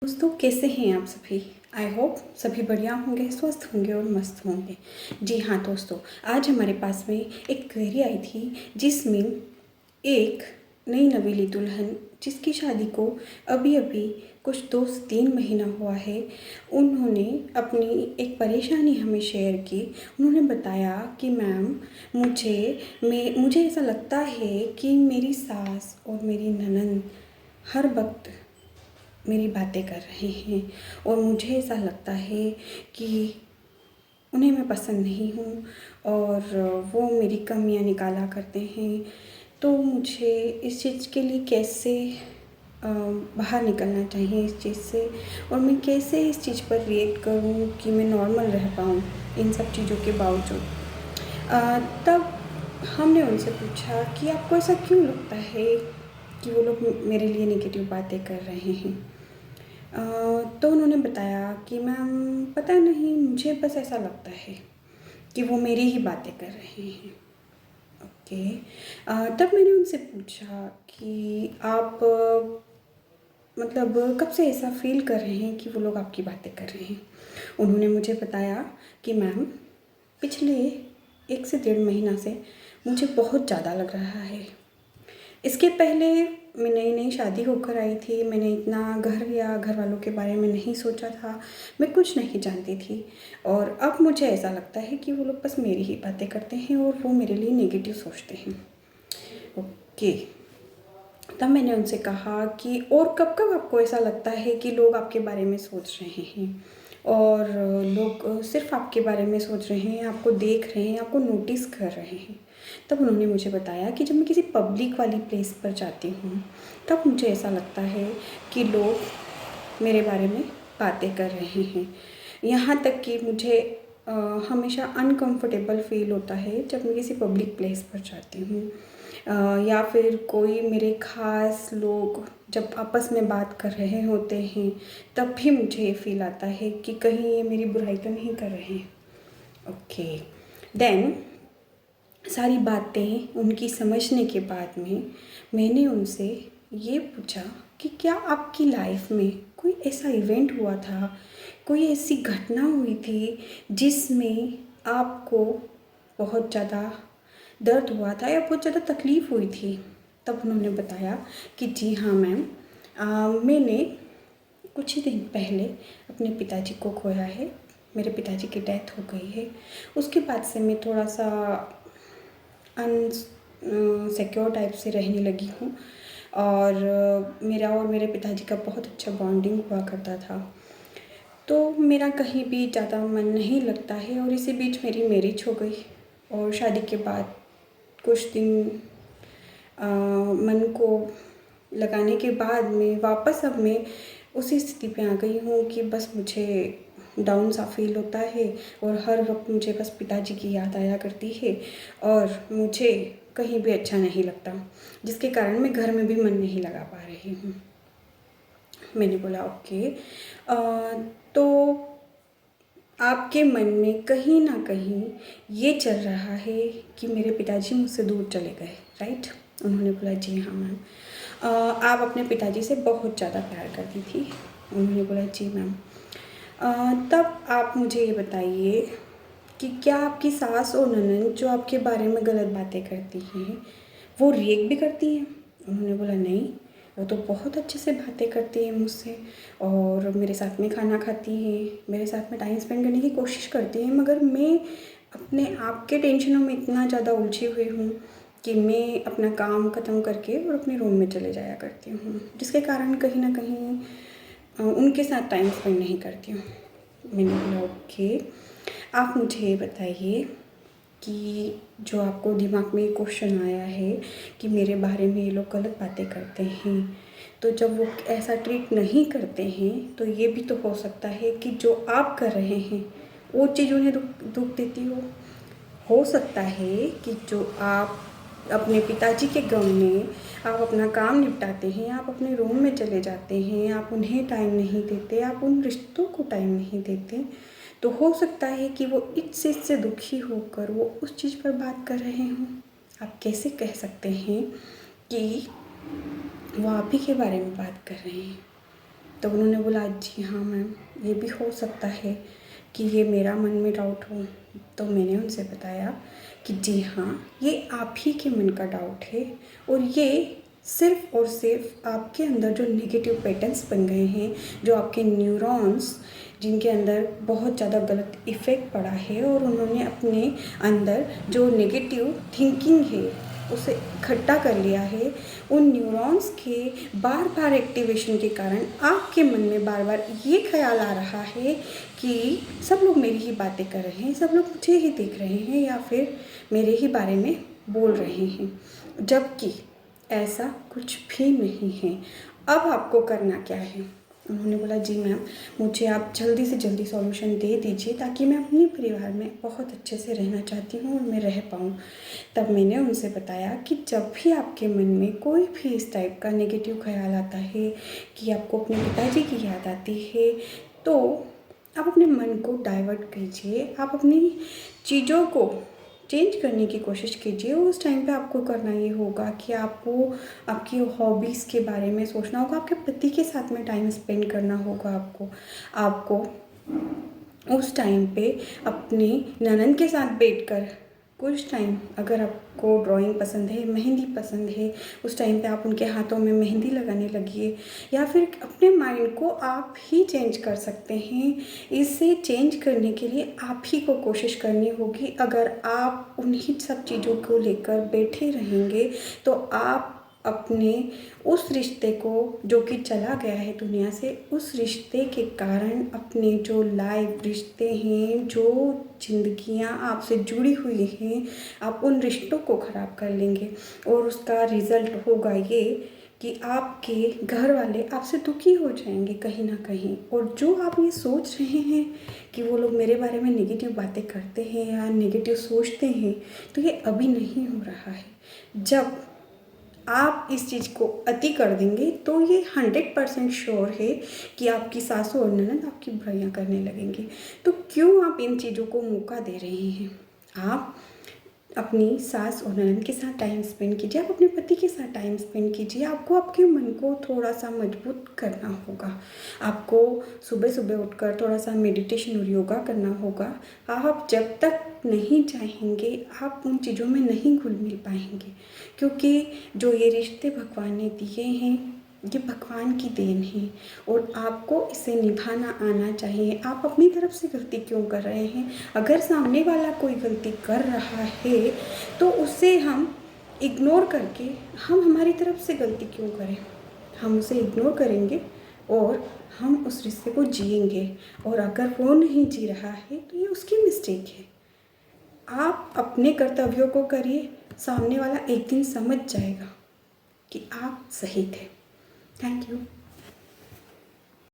दोस्तों, कैसे हैं आप सभी। आई होप सभी बढ़िया होंगे, स्वस्थ होंगे और मस्त होंगे। जी हाँ दोस्तों, आज हमारे पास में एक क्वेरी आई थी जिसमें एक नई नवेली दुल्हन जिसकी शादी को अभी अभी कुछ 2 से 3 महीना हुआ है, उन्होंने अपनी एक परेशानी हमें शेयर की। उन्होंने बताया कि मैम, मुझे ऐसा लगता है कि मेरी सास और मेरी ननंद हर वक्त मेरी बातें कर रहे हैं और मुझे ऐसा लगता है कि उन्हें मैं पसंद नहीं हूँ और वो मेरी कमियाँ निकाला करते हैं। तो मुझे इस चीज़ के लिए कैसे बाहर निकलना चाहिए इस चीज़ से, और मैं कैसे इस चीज़ पर रिएक्ट करूँ कि मैं नॉर्मल रह पाऊँ इन सब चीज़ों के बावजूद। तब हमने उनसे पूछा कि आपको ऐसा क्यों लगता है कि वो लोग मेरे लिए नेगेटिव बातें कर रहे हैं। तो उन्होंने बताया कि मैम, पता नहीं, मुझे बस ऐसा लगता है कि वो मेरी ही बातें कर रहे हैं। ओके। तब मैंने उनसे पूछा कि आप मतलब कब से ऐसा फील कर रहे हैं कि वो लोग आपकी बातें कर रहे हैं। उन्होंने मुझे बताया कि मैम, पिछले 1 से 1.5 महीना से मुझे बहुत ज़्यादा लग रहा है। इसके पहले मैं नई नई शादी होकर आई थी, मैंने इतना घर या घर वालों के बारे में नहीं सोचा था, मैं कुछ नहीं जानती थी। और अब मुझे ऐसा लगता है कि वो लोग बस मेरी ही बातें करते हैं और वो मेरे लिए नेगेटिव सोचते हैं। ओके। तब मैंने उनसे कहा कि और कब कब आपको ऐसा लगता है कि लोग आपके बारे में सोच रहे हैं और लोग सिर्फ आपके बारे में सोच रहे हैं, आपको देख रहे हैं, आपको नोटिस कर रहे हैं। तब उन्होंने मुझे बताया कि जब मैं किसी पब्लिक वाली प्लेस पर जाती हूँ तब मुझे ऐसा लगता है कि लोग मेरे बारे में बातें कर रहे हैं। यहाँ तक कि मुझे हमेशा अनकंफर्टेबल फील होता है जब मैं किसी पब्लिक प्लेस पर जाती हूँ, या फिर कोई मेरे ख़ास लोग जब आपस में बात कर रहे होते हैं तब भी मुझे ये फील आता है कि कहीं ये मेरी बुराई तो नहीं कर रहे हैं। ओके। देन सारी बातें उनकी समझने के बाद में मैंने उनसे ये पूछा कि क्या आपकी लाइफ में कोई ऐसा इवेंट हुआ था, कोई ऐसी घटना हुई थी जिसमें आपको बहुत ज़्यादा दर्द हुआ था या बहुत ज़्यादा तकलीफ़ हुई थी। तब उन्होंने बताया कि जी हाँ मैम, मैंने कुछ ही दिन पहले अपने पिताजी को खोया है। मेरे पिताजी की डेथ हो गई है। उसके बाद से मैं थोड़ा सा सिक्योर टाइप से रहने लगी हूँ और मेरा और मेरे पिताजी का बहुत अच्छा बॉन्डिंग हुआ करता था। तो मेरा कहीं भी ज़्यादा मन नहीं लगता है और इसी बीच मेरी मैरिज हो गई और शादी के बाद कुछ दिन मन को लगाने के बाद में वापस अब मैं उसी स्थिति पे आ गई हूँ कि बस मुझे डाउन सा फील होता है और हर वक्त मुझे बस पिताजी की याद आया करती है और मुझे कहीं भी अच्छा नहीं लगता, जिसके कारण मैं घर में भी मन नहीं लगा पा रही हूँ। मैंने बोला ओके। तो आपके मन में कहीं ना कहीं ये चल रहा है कि मेरे पिताजी मुझसे दूर चले गए, राइट। उन्होंने बोला जी हाँ मैम। आप अपने पिताजी से बहुत ज़्यादा प्यार करती थी। उन्होंने बोला जी मैम। तब आप मुझे ये बताइए कि क्या आपकी सास और ननद जो आपके बारे में गलत बातें करती हैं वो रिएक्ट भी करती हैं। उन्होंने बोला नहीं, वो तो बहुत अच्छे से बातें करती है मुझसे और मेरे साथ में खाना खाती है, मेरे साथ में टाइम स्पेंड करने की कोशिश करती है, मगर मैं अपने आप के टेंशनों में इतना ज़्यादा उलझी हुई हूँ कि मैं अपना काम ख़त्म करके और अपने रूम में चले जाया करती हूँ, जिसके कारण कहीं ना कहीं उनके साथ टाइम स्पेंड नहीं करती हूँ। मैंने बोला ओके। आप मुझे ये बताइए कि जो आपको दिमाग में ये क्वेश्चन आया है कि मेरे बारे में ये लोग गलत बातें करते हैं, तो जब वो ऐसा ट्रीट नहीं करते हैं तो ये भी तो हो सकता है कि जो आप कर रहे हैं वो चीज़ उन्हें दुख देती हो सकता है कि जो आप अपने पिताजी के गम में आप अपना काम निपटाते हैं, आप अपने रूम में चले जाते हैं, आप उन्हें टाइम नहीं देते, आप उन रिश्तों को टाइम नहीं देते, तो हो सकता है कि वो इस चीज़ से दुखी होकर वो उस चीज़ पर बात कर रहे हों। आप कैसे कह सकते हैं कि वो आप ही के बारे में बात कर रहे हैं। तो उन्होंने बोला जी हाँ मैम, ये भी हो सकता है कि ये मेरा मन में डाउट हो। तो मैंने उनसे बताया कि जी हाँ, ये आप ही के मन का डाउट है और ये सिर्फ़ और सिर्फ आपके अंदर जो नेगेटिव पैटर्न्स बन गए हैं, जो आपके न्यूरॉन्स जिनके अंदर बहुत ज़्यादा गलत इफ़ेक्ट पड़ा है और उन्होंने अपने अंदर जो नेगेटिव थिंकिंग है उसे इकट्ठा कर लिया है, उन न्यूरॉन्स के बार बार एक्टिवेशन के कारण आपके मन में बार बार ये ख्याल आ रहा है कि सब लोग मेरी ही बातें कर रहे हैं, सब लोग मुझे ही देख रहे हैं या फिर मेरे ही बारे में बोल रहे हैं, जबकि ऐसा कुछ भी नहीं है। अब आपको करना क्या है? उन्होंने बोला जी मैम, मुझे आप जल्दी से जल्दी सॉल्यूशन दे दीजिए ताकि मैं अपने परिवार में बहुत अच्छे से रहना चाहती हूँ और मैं रह पाऊँ। तब मैंने उनसे बताया कि जब भी आपके मन में कोई भी इस टाइप का नेगेटिव ख्याल आता है कि आपको अपने पिताजी की याद आती है, तो आप अपने मन को डाइवर्ट कीजिए, आप अपनी चीज़ों को चेंज करने की कोशिश कीजिए। उस टाइम पे आपको करना ये होगा कि आपको आपकी हॉबीज़ के बारे में सोचना होगा, आपके पति के साथ में टाइम स्पेंड करना होगा आपको उस टाइम पे अपनी ननद के साथ बैठकर कुछ टाइम, अगर आपको ड्राइंग पसंद है, मेहंदी पसंद है, उस टाइम पे आप उनके हाथों में मेहंदी लगाने लगिए, या फिर अपने माइंड को आप ही चेंज कर सकते हैं। इसे चेंज करने के लिए आप ही को कोशिश करनी होगी। अगर आप उन्हीं सब चीज़ों को लेकर बैठे रहेंगे तो आप अपने उस रिश्ते को जो कि चला गया है दुनिया से, उस रिश्ते के कारण अपने जो लाइव रिश्ते हैं, जो जिंदगियां आपसे जुड़ी हुई हैं, आप उन रिश्तों को ख़राब कर लेंगे और उसका रिज़ल्ट होगा ये कि आपके घर वाले आपसे दुखी हो जाएंगे कहीं ना कहीं। और जो आप ये सोच रहे हैं कि वो लोग मेरे बारे में नेगेटिव बातें करते हैं या नेगेटिव सोचते हैं, तो ये अभी नहीं हो रहा है। जब आप इस चीज़ को अति कर देंगे तो ये 100% श्योर है कि आपकी सासू और ननद आपकी बुराइयां करने लगेंगे। तो क्यों आप इन चीज़ों को मौका दे रहे हैं? आप अपनी सास और ननद के साथ टाइम स्पेंड कीजिए, आप अपने पति के साथ टाइम स्पेंड कीजिए। आपको आपके मन को थोड़ा सा मजबूत करना होगा। आपको सुबह सुबह उठकर थोड़ा सा मेडिटेशन और योगा करना होगा। आप जब तक नहीं चाहेंगे आप उन चीज़ों में नहीं घुल मिल पाएंगे, क्योंकि जो ये रिश्ते भगवान ने दिए हैं ये भगवान की देन है और आपको इसे निभाना आना चाहिए। आप अपनी तरफ से गलती क्यों कर रहे हैं? अगर सामने वाला कोई गलती कर रहा है तो उसे हम इग्नोर करके हम हमारी तरफ से गलती क्यों करें? हम उसे इग्नोर करेंगे और हम उस रिश्ते को जिएंगे, और अगर वो नहीं जी रहा है तो ये उसकी मिस्टेक है। आप अपने कर्तव्यों को करिए, सामने वाला एक दिन समझ जाएगा कि आप सही थे। Thank you.